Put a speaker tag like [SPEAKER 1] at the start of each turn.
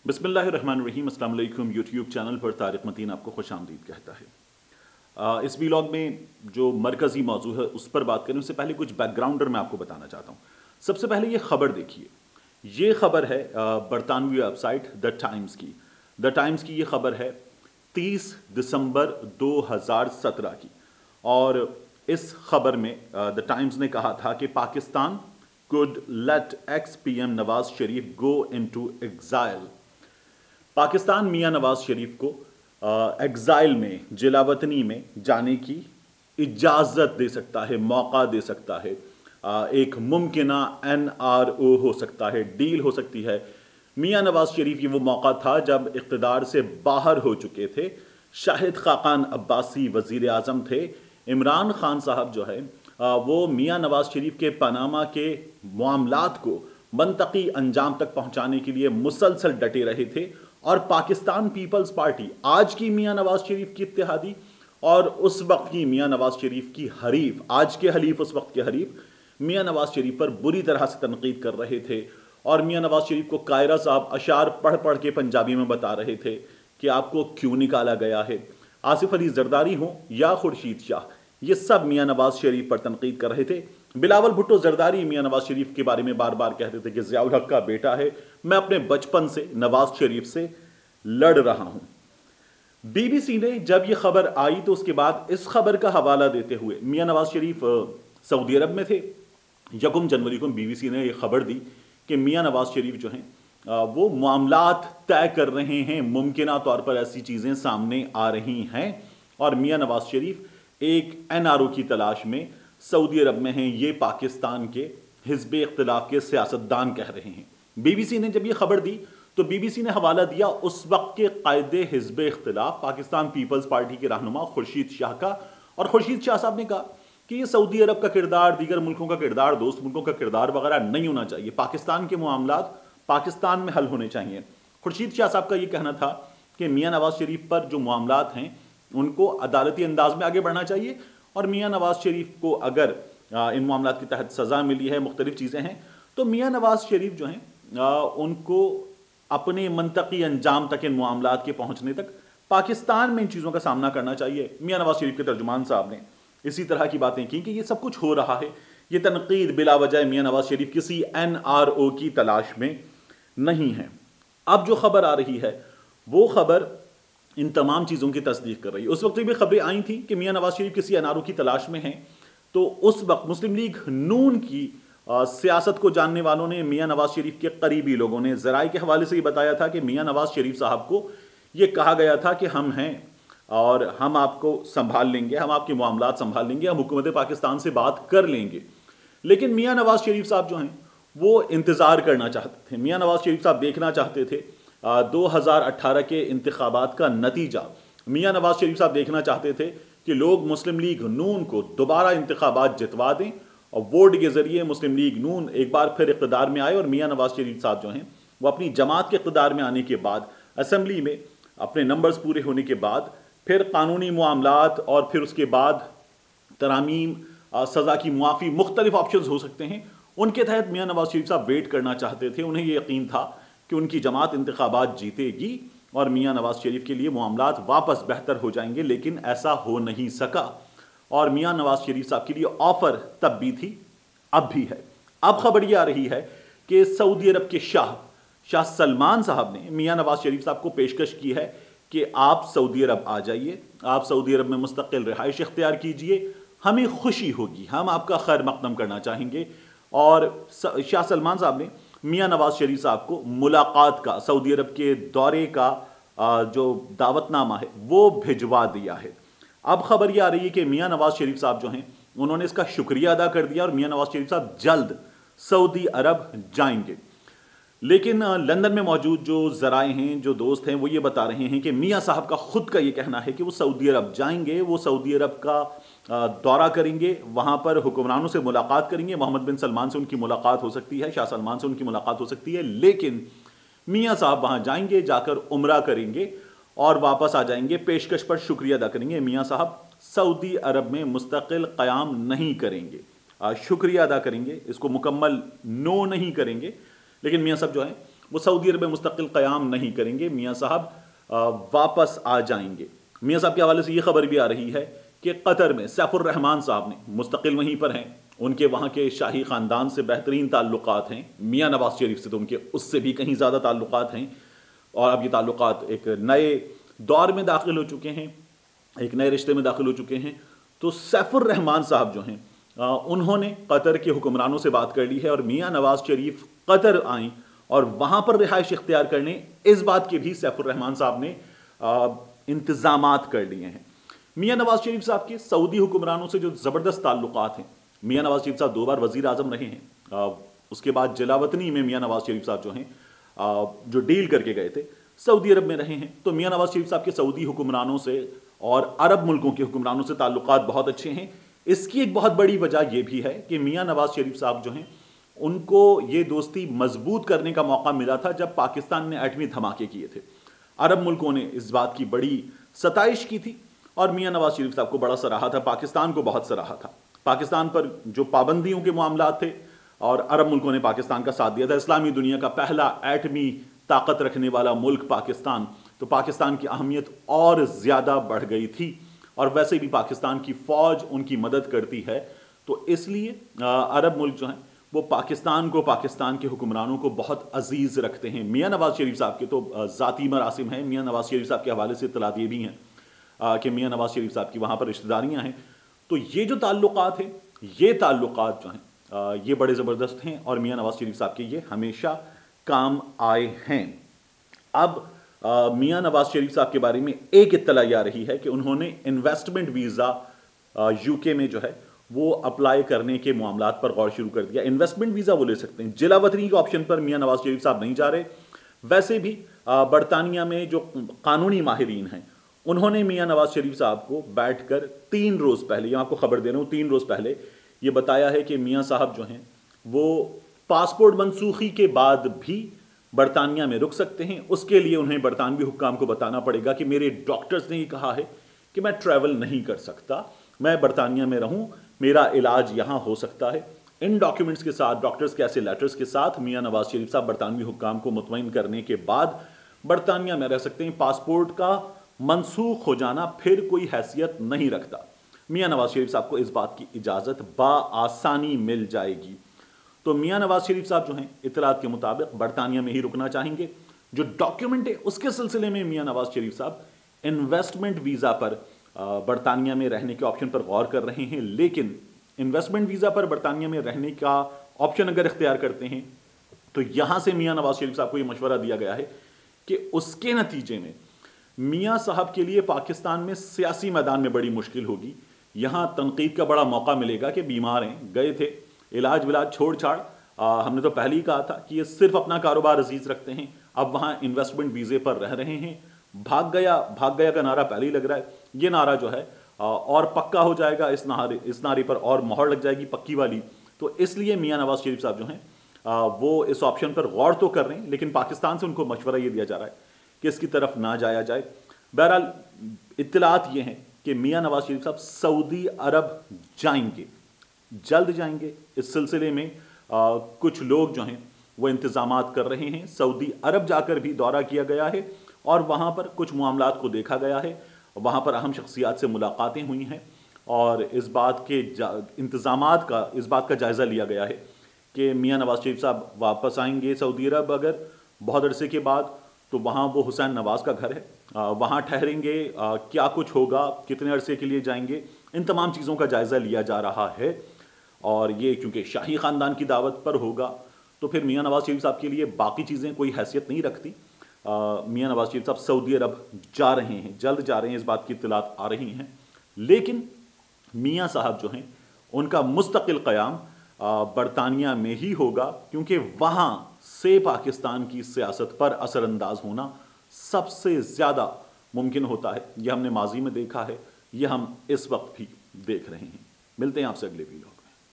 [SPEAKER 1] बिस्मिल्लाहिर्रहमानिर्रहीम। अस्सलाम वालेकुम। यूट्यूब चैनल पर तारिक मतीन आपको खुश आमदीद कहता है। इस वीलॉग में जो मरकज़ी मौजू है उस पर बात करें उससे पहले कुछ बैकग्राउंडर मैं आपको बताना चाहता हूँ। सबसे पहले ये खबर देखिए, ये खबर है बरतानवी वेबसाइट द टाइम्स की। द टाइम्स की ये खबर है 30 दिसंबर 2017 की, और इस खबर में द टाइम्स ने कहा था कि Pakistan could let ex-PM Nawaz Sharif go into exile। Pakistan मियां नवाज शरीफ को एग्जाइल में, जिलावतनी में जाने की इजाज़त दे सकता है, मौका दे सकता है। एक मुमकिना NRO हो सकता है, डील हो सकती है। मियां नवाज शरीफ की वो मौका था जब इक़्तिदार से बाहर हो चुके थे। शाहिद खाकान अब्बासी वज़ीर आज़म थे। इमरान खान साहब जो है वो मियां नवाज शरीफ के पनामा के मामलात को मंतकी अंजाम तक पहुंचाने के लिए मुसलसल डटे रहे थे। और पाकिस्तान पीपल्स पार्टी, आज की मियां नवाज शरीफ की इत्तेहादी और उस वक्त की मियां नवाज शरीफ की हरीफ, आज के हलीफ उस वक्त के हरीफ, मियां नवाज शरीफ पर बुरी तरह से तनकीद कर रहे थे। और मियां नवाज शरीफ को कायरा साहब अशार पढ़ पढ़ के पंजाबी में बता रहे थे कि आपको क्यों निकाला गया है। आसिफ अली जरदारी हो या खुर्शीद शाह, ये सब मियां नवाज शरीफ पर तनकीद कर रहे थे। बिलावल भुट्टो जरदारी मियां नवाज शरीफ के बारे में बार बार कहते थे कि ज़ियाउल हक का बेटा है, मैं अपने बचपन से नवाज शरीफ से लड़ रहा हूं। बीबीसी ने जब यह खबर आई तो उसके बाद इस खबर का हवाला देते हुए, मियां नवाज शरीफ सऊदी अरब में थे। 1 जनवरी को बीबीसी ने यह खबर दी कि मियां नवाज शरीफ जो हैं वो मामलात तय कर रहे हैं, मुमकिना तौर पर ऐसी चीज़ें सामने आ रही हैं और मियां नवाज शरीफ एक NRO की तलाश में सऊदी अरब में हैं। ये पाकिस्तान के हिज़्ब इख्तिलाफ के सियासतदान कह रहे हैं। बीबीसी ने जब ये खबर दी तो बीबीसी ने हवाला दिया उस वक्त के कायदे हिज़्ब इख्तिलाफ पाकिस्तान पीपल्स पार्टी के रहनुमा खुर्शीद शाह का। और खुर्शीद शाह साहब ने कहा कि ये सऊदी अरब का किरदार, दीगर मुल्कों का किरदार, दोस्त मुल्कों का किरदार वगैरह नहीं होना चाहिए। पाकिस्तान के मामलात पाकिस्तान में हल होने चाहिए। खुर्शीद शाह साहब का ये कहना था कि मियां नवाज शरीफ पर जो मामलात हैं उनको अदालती अंदाज में आगे बढ़ना चाहिए, और मियां नवाज शरीफ को अगर इन मामलात के तहत सज़ा मिली है, मुख्तलिफ चीज़ें हैं, तो मियां नवाज शरीफ जो हैं उनको अपने मंतकी अंजाम तक, इन मामलात के पहुंचने तक पाकिस्तान में इन चीज़ों का सामना करना चाहिए। मियां नवाज शरीफ के तर्जुमान साहब ने इसी तरह की बातें की कि ये सब कुछ हो रहा है, ये तनकीद बिला वजह मियां नवाज शरीफ किसी NRO की तलाश में नहीं है। अब जो खबर आ रही है वो खबर इन तमाम चीज़ों की तस्दीक कर रही है। उस वक्त भी खबरें आई थी कि मियां नवाज शरीफ किसी NRO की तलाश में हैं, तो उस वक्त मुस्लिम लीग नून की सियासत को जानने वालों ने, मियां नवाज शरीफ के करीबी लोगों ने ज़राए के हवाले से ये बताया था कि मियां नवाज शरीफ साहब को ये कहा गया था कि हम हैं और हम आपको संभाल लेंगे, हम आपके मामलात संभाल लेंगे, हम हुकूमत पाकिस्तान से बात कर लेंगे। लेकिन मियां नवाज शरीफ साहब जो हैं वो इंतज़ार करना चाहते थे। मियां नवाज शरीफ साहब देखना चाहते थे 2018 के इंतखाबात का नतीजा। मियां नवाज शरीफ साहब देखना चाहते थे कि लोग मुस्लिम लीग नून को दोबारा इंतखाबात जितवा दें और वोट के ज़रिए मुस्लिम लीग नून एक बार फिर इक़्तिदार में आए। और मियां नवाज शरीफ साहब जो हैं वो अपनी जमात के इक़्तिदार में आने के बाद, असम्बली में अपने नंबर्स पूरे होने के बाद, फिर कानूनी मामलात और फिर उसके बाद तरामीम, सज़ा की मुआफ़ी, मुख्तलिफ ऑप्शंस हो सकते हैं, उनके तहत मियां नवाज शरीफ साहब वेट करना चाहते थे। उन्हें यह यकीन था कि उनकी जमात इंतखाबात जीतेगी और मियां नवाज शरीफ के लिए मामलात वापस बेहतर हो जाएंगे, लेकिन ऐसा हो नहीं सका। और मियां नवाज शरीफ साहब के लिए ऑफर तब भी थी, अब भी है। अब खबर यह आ रही है कि सऊदी अरब के शाह सलमान साहब ने मियां नवाज शरीफ साहब को पेशकश की है कि आप सऊदी अरब आ जाइए, आप सऊदी अरब में मुस्तकिल रिहाइश इख्तियार कीजिए, हमें खुशी होगी, हम आपका खैर मकदम करना चाहेंगे। और शाह सलमान साहब ने मियां नवाज शरीफ साहब को मुलाकात का, सऊदी अरब के दौरे का जो दावतनामा है वो भिजवा दिया है। अब खबर ये आ रही है कि मियां नवाज शरीफ साहब जो हैं उन्होंने इसका शुक्रिया अदा कर दिया और मियां नवाज शरीफ साहब जल्द सऊदी अरब जाएंगे। लेकिन लंदन में मौजूद जो ज़राए हैं, जो दोस्त हैं, वो ये बता रहे हैं कि मियां साहब का खुद का ये कहना है कि वो सऊदी अरब जाएंगे, वो सऊदी अरब का दौरा करेंगे, वहाँ पर हुक्मरानों से मुलाकात करेंगे। मोहम्मद बिन सलमान से उनकी मुलाकात हो सकती है, शाह सलमान से उनकी मुलाकात हो सकती है, लेकिन मियां साहब वहाँ जाएंगे, जाकर उम्रा करेंगे और वापस आ जाएंगे। पेशकश पर शुक्रिया अदा करेंगे। मियां साहब सऊदी अरब में मुस्तकिल क़याम नहीं करेंगे, शुक्रिया अदा करेंगे, इसको मुकम्मल नो नहीं करेंगे, लेकिन मियां साहब जो है وہ सऊदी अरब में मुस्तकिल क़याम नहीं करेंगे, मियाँ साहब वापस आ जाएंगे। मियाँ साहब के हवाले से ये खबर भी आ रही है कि कतर में सैफुर रहमान साहब ने, मुस्तकिल वहीं पर हैं, उनके वहाँ के शाही ख़ानदान से बेहतरीन ताल्लुकात हैं, मियाँ नवाज़ शरीफ से तो उनके उससे भी कहीं ज़्यादा ताल्लुकात हैं, और अब ये ताल्लुकात एक नए दौर में दाखिल हो चुके हैं, एक नए रिश्ते में दाखिल हो चुके हैं। तो सैफुर रहमान साहब जो हैं उन्होंने कतर के हुक्मरानों से बात कर ली है और मियाँ नवाज़ शरीफ कतर आएँ और वहाँ पर रिहाइश इख्तियार करने, इस बात के भी सैफुर रहमान साहब ने इंतज़ामात कर लिए हैं। मियाँ नवाज़ शरीफ साहब के सऊदी हुक्मरानों से जो ज़बरदस्त ताल्लुकात हैं, मियाँ नवाज़ शरीफ साहब 2 बार वज़ीर आज़म रहे हैं, उसके बाद जलावतनी में मियाँ नवाज़ शरीफ साहब जो हैं जो डील करके गए थे सऊदी अरब में रहे हैं। तो मियाँ नवाज़ शरीफ साहब के सऊदी हुक्मरानों से और अरब मुल्कों के हुक्मरानों से ताल्लुकात बहुत अच्छे हैं। इसकी एक बहुत बड़ी वजह यह भी है कि मियाँ नवाज़ शरीफ साहब जो हैं उनको ये दोस्ती मजबूत करने का मौका मिला था जब पाकिस्तान ने एटमी धमाके किए थे। अरब मुल्कों ने इस बात की बड़ी सताइश की थी और मियाँ नवाज़ शरीफ साहब को बड़ा सराहा था, पाकिस्तान को बहुत सराहा था। पाकिस्तान पर जो पाबंदियों के मामलात थे और अरब मुल्कों ने पाकिस्तान का साथ दिया था। इस्लामी दुनिया का पहला एटमी ताकत रखने वाला मुल्क पाकिस्तान, तो पाकिस्तान की अहमियत और ज़्यादा बढ़ गई थी और वैसे भी पाकिस्तान की फ़ौज उनकी मदद करती है। तो इसलिए अरब मुल्क जो हैं वो पाकिस्तान को, पाकिस्तान के हुक्मरानों को बहुत अजीज़ रखते हैं। मियाँ नवाज़ शरीफ साहब के तो ज़ाती मरासिम हैं। मियाँ नवाज़ शरीफ साहब के हवाले से इत्तलात ये भी हैं कि मियाँ नवाज़ शरीफ साहब की वहाँ पर रिश्तेदारियाँ हैं। तो ये जो ताल्लुकात हैं, ये ताल्लुकात जो हैं ये बड़े ज़बरदस्त हैं और मियाँ नवाज़ शरीफ साहब के ये हमेशा काम आए हैं। अब मियाँ नवाज़ शरीफ साहब के बारे में एक इत्तला आ रही है कि उन्होंने इन्वेस्टमेंट वीज़ा यूके में जो है वो अप्लाई करने के मामलात पर गौर शुरू कर दिया। इन्वेस्टमेंट वीज़ा वो ले सकते हैं, जिलावतनी के ऑप्शन पर मियाँ नवाज़ शरीफ साहब नहीं जा रहे। वैसे भी बरतानिया में जो कानूनी माहिरीन हैं उन्होंने मियाँ नवाज़ शरीफ साहब को बैठकर 3 रोज़ पहले, ये आपको खबर दे रहा हूँ, 3 रोज़ पहले ये बताया है कि मियाँ साहब जो हैं वो पासपोर्ट मनसूखी के बाद भी बरतानिया में रुक सकते हैं। उसके लिए उन्हें बरतानवी हुक्काम को बताना पड़ेगा कि मेरे डॉक्टर्स ने ये कहा है कि मैं ट्रैवल नहीं कर सकता, मैं बरतानिया में रहूं, मेरा इलाज यहाँ हो सकता है। इन डॉक्यूमेंट्स के साथ, डॉक्टर्स के ऐसे लेटर्स के साथ मियाँ नवाज़ शरीफ साहब बरतानवी हुक्काम को मुतमईन करने के बाद बरतानिया में रह सकते हैं। पासपोर्ट का मनसूख हो जाना फिर कोई हैसियत नहीं रखता। मियाँ नवाज़ शरीफ साहब को इस बात की इजाज़त बआसानी मिल जाएगी। तो मियाँ नवाज़ शरीफ साहब जो हैं इत्तलात के मुताबिक बरतानिया में ही रुकना चाहेंगे। जो डॉक्यूमेंट है उसके सिलसिले में मियाँ नवाज़ शरीफ साहब इन्वेस्टमेंट वीज़ा पर बरतानिया में रहने के ऑप्शन पर गौर कर रहे हैं, लेकिन इन्वेस्टमेंट वीज़ा पर बरतानिया में रहने का ऑप्शन अगर इख्तियार करते हैं तो यहाँ से मियाँ नवाज़ शरीफ साहब को ये मशवरा दिया गया है कि उसके नतीजे में मियाँ साहब के लिए पाकिस्तान में सियासी मैदान में बड़ी मुश्किल होगी। यहाँ तनकीद का बड़ा मौका मिलेगा कि बीमार हैं, गए थे, इलाज विलाज छोड़ छाड़, हमने तो पहले ही कहा था कि ये सिर्फ अपना कारोबार अजीज रखते हैं, अब वहाँ इन्वेस्टमेंट वीज़े पर रह रहे हैं। भाग गया का नारा पहले ही लग रहा है, ये नारा जो है और पक्का हो जाएगा, इस नारे पर और मोहर लग जाएगी पक्की वाली। तो इसलिए मियाँ नवाज़ शरीफ साहब जो हैं वो इस ऑप्शन पर गौर तो कर रहे हैं, लेकिन पाकिस्तान से उनको मशवरा ये दिया जा रहा है कि इसकी तरफ ना जाया जाए। बहरहाल इत्तलात ये हैं कि मियाँ नवाज़ शरीफ साहब सऊदी अरब जाएंगे, जल्द जाएंगे। इस सिलसिले में कुछ लोग जो हैं वो इंतज़ामात कर रहे हैं। सऊदी अरब जाकर भी दौरा किया गया है और वहाँ पर कुछ मामलात को देखा गया है, वहाँ पर अहम शख्सियात से मुलाकातें हुई हैं और इस बात के इंतज़ामात का, इस बात का जायज़ा लिया गया है कि मियाँ नवाज़ शरीफ साहब वापस आएंगे सऊदी अरब अगर बहुत अरसे के बाद, तो वहाँ वो हुसैन नवाज़ का घर है, वहाँ ठहरेंगे, क्या कुछ होगा, कितने अरसे के लिए जाएंगे, इन तमाम चीज़ों का जायज़ा लिया जा रहा है। और ये क्योंकि शाही ख़ानदान की दावत पर होगा तो फिर मियाँ नवाज़ शरीफ साहब के लिए बाकी चीज़ें कोई हैसियत नहीं रखती। मियाँ नवाज़ शरीफ साहब सऊदी अरब जा रहे हैं, जल्द जा रहे हैं, इस बात की इत्तलात आ रही हैं। लेकिन मियाँ साहब जो हैं उनका मुस्तकिल क़याम बरतानिया में ही होगा, क्योंकि वहाँ से पाकिस्तान की सियासत पर असरअंदाज होना सबसे ज़्यादा मुमकिन होता है। यह हमने माजी में देखा है, यह हम इस वक्त भी देख रहे हैं। मिलते हैं आपसे अगले वीडियो।